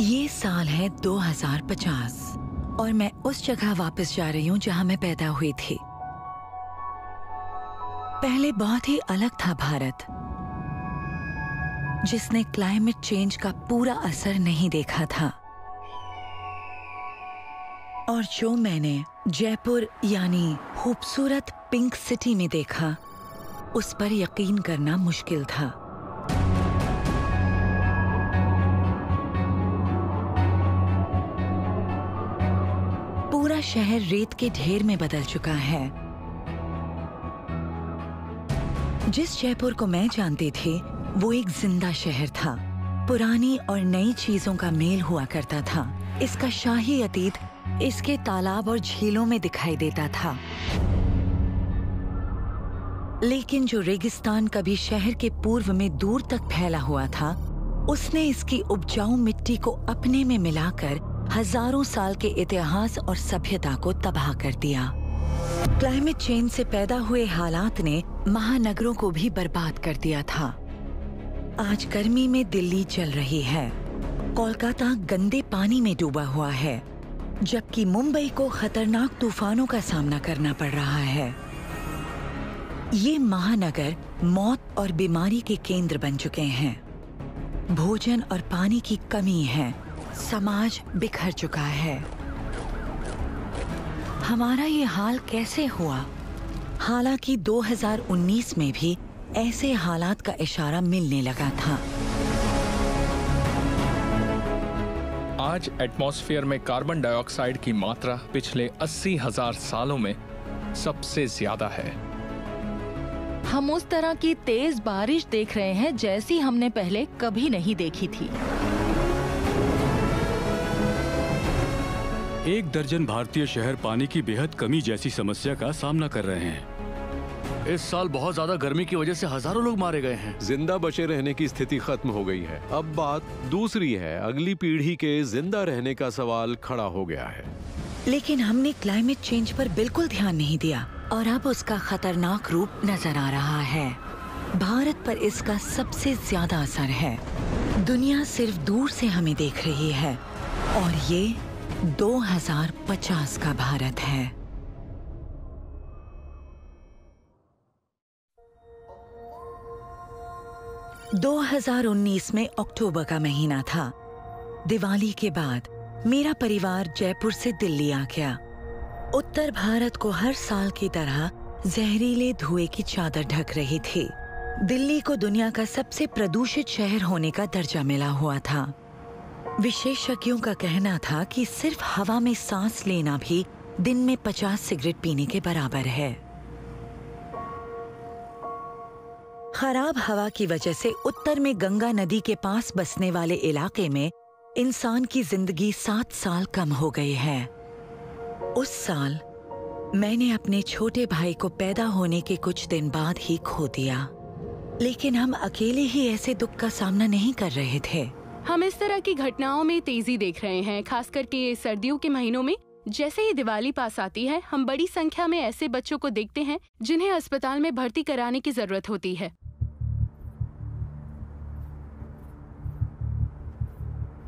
ये साल है 2050 और मैं उस जगह वापस जा रही हूँ जहाँ मैं पैदा हुई थी। पहले बहुत ही अलग था भारत, जिसने क्लाइमेट चेंज का पूरा असर नहीं देखा था। और जो मैंने जयपुर यानी खूबसूरत पिंक सिटी में देखा, उस पर यकीन करना मुश्किल था। पूरा शहर रेत के ढेर में बदल चुका है। जिस जयपुर को मैं जानती थी, वो एक जिंदा शहर था। पुरानी और नई चीजों का मेल हुआ करता था। इसका शाही अतीत इसके तालाब और झीलों में दिखाई देता था। लेकिन जो रेगिस्तान कभी शहर के पूर्व में दूर तक फैला हुआ था, उसने इसकी उपजाऊ मिट्टी को अपने में मिलाकर हजारों साल के इतिहास और सभ्यता को तबाह कर दिया। क्लाइमेट चेंज से पैदा हुए हालात ने महानगरों को भी बर्बाद कर दिया था। आज गर्मी में दिल्ली जल रही है, कोलकाता गंदे पानी में डूबा हुआ है, जबकि मुंबई को खतरनाक तूफानों का सामना करना पड़ रहा है। ये महानगर मौत और बीमारी के केंद्र बन चुके हैं। भोजन और पानी की कमी है, समाज बिखर चुका है। हमारा ये हाल कैसे हुआ? हालांकि 2019 में भी ऐसे हालात का इशारा मिलने लगा था। आज एटमॉस्फेयर में कार्बन डाइऑक्साइड की मात्रा पिछले 80,000 सालों में सबसे ज्यादा है। हम उस तरह की तेज बारिश देख रहे हैं जैसी हमने पहले कभी नहीं देखी थी। 1 दर्जन भारतीय शहर पानी की बेहद कमी जैसी समस्या का सामना कर रहे हैं। इस साल बहुत ज्यादा गर्मी की वजह से हजारों लोग मारे गए हैं। जिंदा बचे रहने की स्थिति खत्म हो गई है। अब बात दूसरी है, अगली पीढ़ी के जिंदा रहने का सवाल खड़ा हो गया है। लेकिन हमने क्लाइमेट चेंज पर बिल्कुल ध्यान नहीं दिया और अब उसका खतरनाक रूप नजर आ रहा है। भारत पर इसका सबसे ज्यादा असर है। दुनिया सिर्फ दूर से हमें देख रही है और ये 2050 का भारत है। – 2019 में अक्टूबर का महीना था। दिवाली के बाद मेरा परिवार जयपुर से दिल्ली आ गया। उत्तर भारत को हर साल की तरह जहरीले धुएं की चादर ढक रही थी। दिल्ली को दुनिया का सबसे प्रदूषित शहर होने का दर्जा मिला हुआ था। विशेषज्ञों का कहना था कि सिर्फ हवा में सांस लेना भी दिन में 50 सिगरेट पीने के बराबर है। खराब हवा की वजह से उत्तर में गंगा नदी के पास बसने वाले इलाके में इंसान की जिंदगी 7 साल कम हो गई है। उस साल मैंने अपने छोटे भाई को पैदा होने के कुछ दिन बाद ही खो दिया। लेकिन हम अकेले ही ऐसे दुख का सामना नहीं कर रहे थे। हम इस तरह की घटनाओं में तेजी देख रहे हैं, खास करके सर्दियों के महीनों में। जैसे ही दिवाली पास आती है, हम बड़ी संख्या में ऐसे बच्चों को देखते हैं जिन्हें अस्पताल में भर्ती कराने की जरूरत होती है।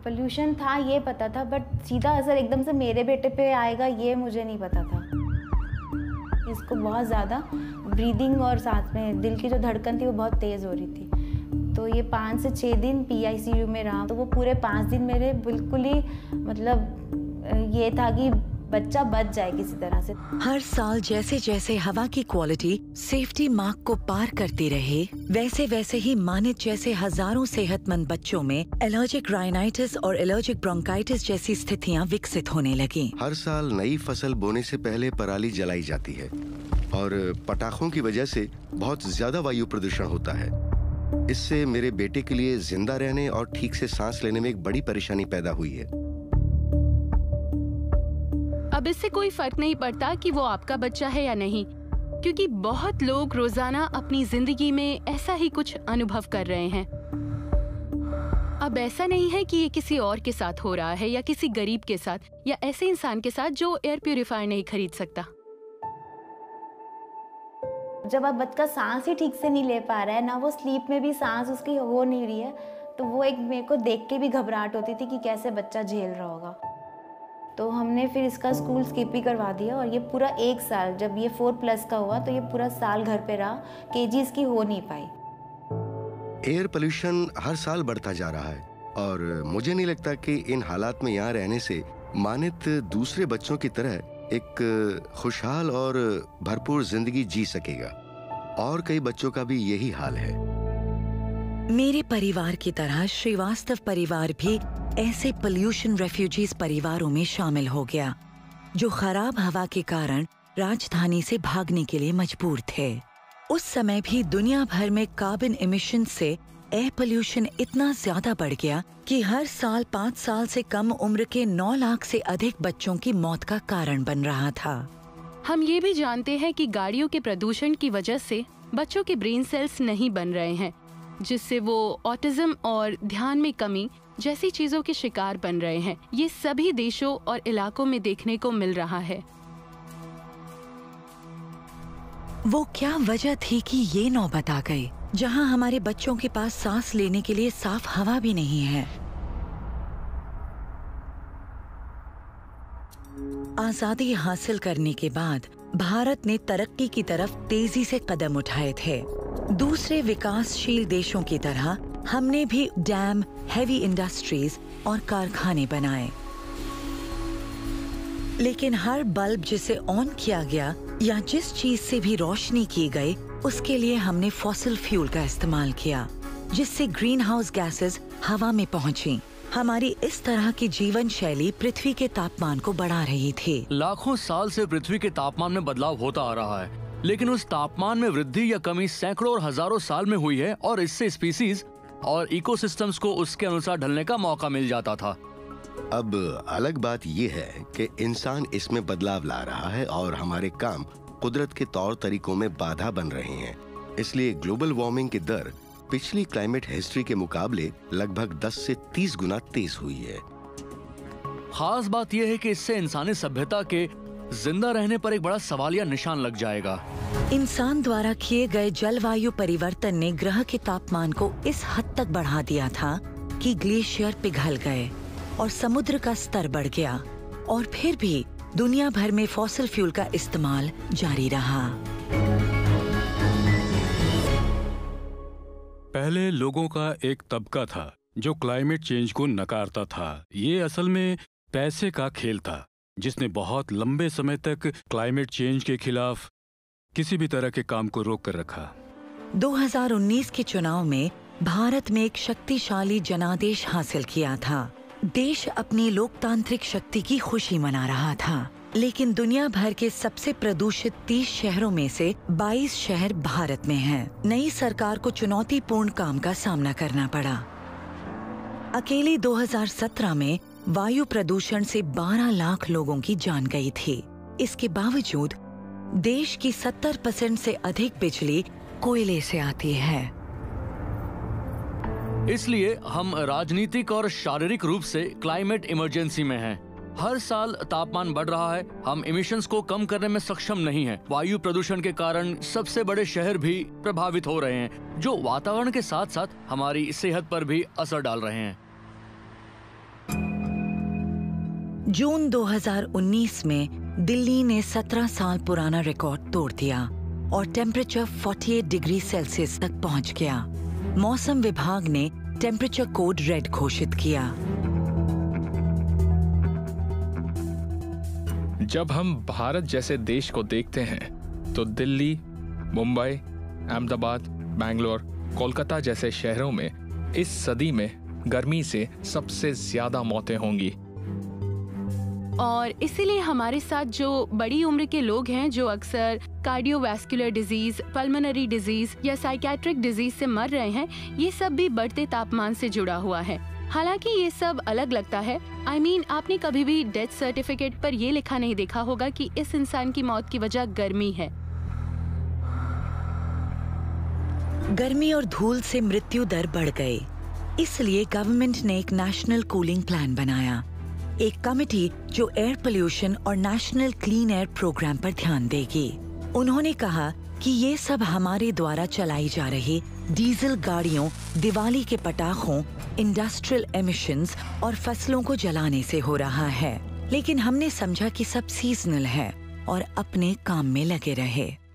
पोल्यूशन था ये पता था, बट सीधा असर एकदम से मेरे बेटे पे आएगा ये मुझे नहीं पता था। इसको बहुत ज़्यादा ब्रीदिंग और साथ में दिल की जो धड़कन थी वो बहुत तेज़ हो रही थी। तो ये 5 से 6 दिन PICU में रहा। तो वो पूरे 5 दिन मेरे बिल्कुल ही मतलब ये था कि बच्चा बच जाए किसी तरह से। हर साल जैसे जैसे हवा की क्वालिटी सेफ्टी मार्क को पार करती रहे, वैसे वैसे ही मानित जैसे हजारों सेहतमंद बच्चों में एलर्जिक राइनाइटिस और एलर्जिक ब्रोंकाइटिस जैसी स्थितियां विकसित होने लगी। हर साल नई फसल बोने से पहले पराली जलाई जाती है और पटाखों की वजह से बहुत ज्यादा वायु प्रदूषण होता है। इससे मेरे बेटे के लिए जिंदा रहने और ठीक से सांस लेने में एक बड़ी परेशानी पैदा हुई है। अब इससे कोई फर्क नहीं पड़ता कि वो आपका बच्चा है या नहीं, क्योंकि बहुत लोग रोजाना अपनी जिंदगी में ऐसा ही कुछ अनुभव कर रहे हैं। अब ऐसा नहीं है कि ये किसी और के साथ हो रहा है या किसी गरीब के साथ या ऐसे इंसान के साथ जो एयर प्यूरिफायर नहीं खरीद सकता। जब अब बच्चा सांस ही ठीक से नहीं ले पा रहा है, ना वो स्लीप में भी सांस उसकी हो नहीं रही है, तो वो एक मेरे को देख के भी घबराहट होती थी कि कैसे बच्चा झेल रहा होगा। तो हमने फिर इसका स्कूल स्किप ही करवा दिया और ये पूरा 1 साल, जब ये 4+ का हुआ तो ये पूरा साल घर पे रहा, केजी इसकी हो नहीं पाई। एयर पोल्यूशन हर साल बढ़ता जा रहा है और मुझे नहीं लगता कि इन हालात में यहाँ रहने से मानित दूसरे बच्चों की तरह एक खुशहाल और भरपूर जिंदगी जी सकेगा। और कई बच्चों का भी यही हाल है। मेरे परिवार की तरह श्रीवास्तव परिवार भी ऐसे पोल्यूशन रेफ्यूजीज परिवारों में शामिल हो गया, जो खराब हवा के कारण राजधानी से भागने के लिए मजबूर थे। उस समय भी दुनिया भर में कार्बन एमिशन से एयर पोल्यूशन इतना ज्यादा बढ़ गया कि हर साल 5 साल से कम उम्र के 9 लाख से अधिक बच्चों की मौत का कारण बन रहा था। हम ये भी जानते हैं कि गाड़ियों के प्रदूषण की वजह से बच्चों के ब्रेन सेल्स नहीं बन रहे हैं, जिससे वो ऑटिज्म और ध्यान में कमी जैसी चीजों के शिकार बन रहे हैं। ये सभी देशों और इलाकों में देखने को मिल रहा है। वो क्या वजह थी कि ये नौबत आ गई, जहां हमारे बच्चों के पास सांस लेने के लिए साफ हवा भी नहीं है। आजादी हासिल करने के बाद भारत ने तरक्की की तरफ तेजी से कदम उठाए थे। दूसरे विकासशील देशों की तरह हमने भी डैम, हेवी इंडस्ट्रीज और कारखाने बनाए। लेकिन हर बल्ब जिसे ऑन किया गया या जिस चीज से भी रोशनी की गई, उसके लिए हमने फॉसिल फ्यूल का इस्तेमाल किया, जिससे ग्रीन हाउस गैसेस हवा में पहुंची। हमारी इस तरह की जीवन शैली पृथ्वी के तापमान को बढ़ा रही थी। लाखों साल से पृथ्वी के तापमान में बदलाव होता आ रहा है, लेकिन उस तापमान में वृद्धि या कमी सैकड़ों और हजारों साल में हुई है और इससे स्पीसीज और इकोसिस्टम्स को उसके अनुसार ढलने का मौका मिल जाता था। अब अलग बात यह है कि इंसान इसमें बदलाव ला रहा है और हमारे काम कुदरत के तौर तरीकों में बाधा बन रहे हैं। इसलिए ग्लोबल वार्मिंग की दर पिछली क्लाइमेट हिस्ट्री के मुकाबले लगभग 10 से 30 गुना तेज हुई है। खास बात यह है कि इससे इंसानी सभ्यता के जिंदा रहने पर एक बड़ा सवालिया निशान लग जाएगा। इंसान द्वारा किए गए जलवायु परिवर्तन ने ग्रह के तापमान को इस हद तक बढ़ा दिया था कि ग्लेशियर पिघल गए और समुद्र का स्तर बढ़ गया, और फिर भी दुनिया भर में फॉसिल फ्यूल का इस्तेमाल जारी रहा। पहले लोगों का एक तबका था जो क्लाइमेट चेंज को नकारता था। ये असल में पैसे का खेल था, जिसने बहुत लंबे समय तक क्लाइमेट चेंज के खिलाफ किसी भी तरह के काम को रोक कर रखा। 2019 के चुनाव में भारत में एक शक्तिशाली जनादेश हासिल किया था। देश अपनी लोकतांत्रिक शक्ति की खुशी मना रहा था, लेकिन दुनिया भर के सबसे प्रदूषित 30 शहरों में से 22 शहर भारत में हैं। नई सरकार को चुनौतीपूर्ण काम का सामना करना पड़ा। अकेले 2017 में वायु प्रदूषण से 12 लाख लोगों की जान गई थी। इसके बावजूद देश की 70% से अधिक बिजली कोयले से आती है। इसलिए हम राजनीतिक और शारीरिक रूप से क्लाइमेट इमरजेंसी में हैं। हर साल तापमान बढ़ रहा है, हम इमिशंस को कम करने में सक्षम नहीं हैं। वायु प्रदूषण के कारण सबसे बड़े शहर भी प्रभावित हो रहे हैं, जो वातावरण के साथ साथ हमारी सेहत पर भी असर डाल रहे हैं। जून 2019 में दिल्ली ने 17 साल पुराना रिकॉर्ड तोड़ दिया और टेम्परेचर 48 डिग्री सेल्सियस तक पहुंच गया। मौसम विभाग ने टेम्परेचर कोड रेड घोषित किया। जब हम भारत जैसे देश को देखते हैं तो दिल्ली, मुंबई, अहमदाबाद, बेंगलोर, कोलकाता जैसे शहरों में इस सदी में गर्मी से सबसे ज्यादा मौतें होंगी। और इसीलिए हमारे साथ जो बड़ी उम्र के लोग हैं, जो अक्सर कार्डियोवैस्कुलर डिजीज, पल्मोनरी डिजीज या साइकियाट्रिक डिजीज से मर रहे हैं, ये सब भी बढ़ते तापमान से जुड़ा हुआ है। हालांकि ये सब अलग लगता है। आपने कभी भी डेथ सर्टिफिकेट पर ये लिखा नहीं देखा होगा कि इस इंसान की मौत की वजह गर्मी है। गर्मी और धूल से मृत्यु दर बढ़ गई, इसलिए गवर्नमेंट ने एक नेशनल कूलिंग प्लान बनाया, एक कमेटी जो एयर पोल्यूशन और नेशनल क्लीन एयर प्रोग्राम पर ध्यान देगी। उन्होंने कहा कि ये सब हमारे द्वारा चलाई जा रही डीजल गाड़ियों, दिवाली के पटाखों इंडस्ट्रियल एमिशंस और फसलों को जलाने से हो रहा है। लेकिन हमने समझा कि सब सीजनल है और अपने काम में लगे रहे।